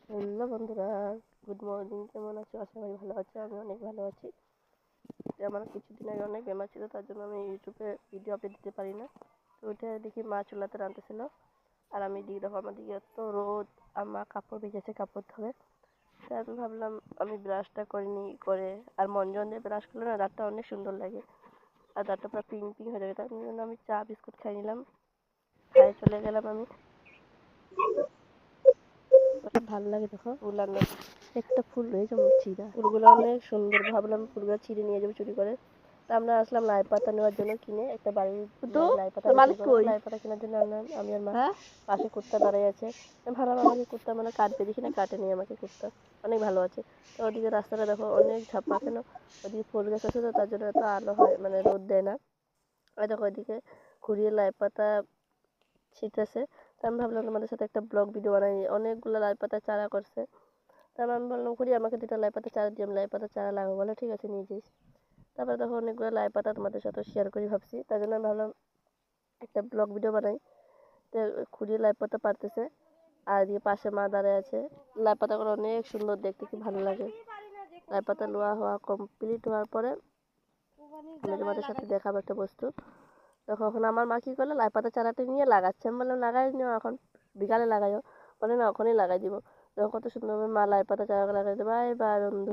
Hello বন্ধুরা, good morning. কেমন আছো? আশা করি ভালো আছো। আমি অনেক ভালো আছি। আমার কিছুদিন আগে অনেক বেমার ছিল, তার জন্য আমি ইউটিউবে ভিডিও আপলোড দিতে পারি না। তো ওইটা দেখি মা চুলাতে রাঁধতেছিল, আর আমি দিয়ে দেখো আমার দিকে এত রোদ, আর মা কাপড় ভিজেছে, কাপড় ধরে। তাই আমি ভাবলাম আমি ব্রাশটা করিনি করে, আর মনজন দিয়ে ব্রাশ করলে না দাঁতটা অনেক সুন্দর লাগে, আর দাঁতটা পুরো পিঙ্ক পিঙ্ক হয়ে যাবে। তার জন্য আমি চা বিস্কুট খাই নিলাম, খাই চলে গেলাম আমি। ভালো লাগে দেখো ফুলার না, একটা ফুল রয়েছে চিরা, ফুলগুলো অনেক সুন্দর। ভাবলাম ফুলগুলো ছিঁড়ে নিয়ে যাবো চুরি করে। তা আমরা আসলাম লাই পাতা নেওয়ার জন্য, কিনে একটা বাড়ির লাই পাতা লাই পাতা কেনার জন্য আনলাম। আমি আর মা পাশে কুত্তা দাঁড়িয়ে আছে। ভাবলাম আমাকে কুত্তা মানে কাটবে, দেখি না কাটে নিয়ে আমাকে কুত্তা অনেক ভালো আছে। তো ওদিকে রাস্তাটা দেখো অনেক ঝাপা, কেন ওদিকে ফুল গাছ আছে তো, তার জন্য এত আলো হয়, মানে রোদ দেয় না। আর দেখো ওইদিকে ঘুরিয়ে লাই পাতা ছিটতেছে। তো আমি ভাবলাম তোমাদের সাথে একটা ব্লগ ভিডিও বানাই। অনেকগুলো লাই পাতা চারা করছে। তারপর আমি বললাম করি আমাকে দুটো লাই পাতা চারা দিয়ে, আমি লাই পাতা চারা লাগাবো। বলে ঠিক আছে নিয়ে যাইস। তারপরে তখন অনেকগুলো লাই পাতা তোমাদের সাথে শেয়ার করি ভাবছি, তার জন্য আমি ভাবলাম একটা ব্লগ ভিডিও বানাই। তো খুঁড়িয়ে লাই পাতা পারতেছে, আর দিয়ে পাশে মা দাঁড়ায় আছে। লাই পাতাগুলো অনেক সুন্দর দেখতে, কি ভালো লাগে। লাই পাতা লোয়া হওয়া কমপ্লিট হওয়ার পরে আমি তোমাদের সাথে দেখাবো একটা বস্তু। তখন আমার মা কী করলো, লাই পাতা চারাটা নিয়ে লাগাচ্ছে। আমি বললাম লাগাই নিও, এখন বিকালে লাগাইও। বলে না, ওখানেই লাগাই দিব। তখন কত সুন্দরভাবে মা লাই পাতা চারা লাগাই দেবে। বাই বাই বন্ধু।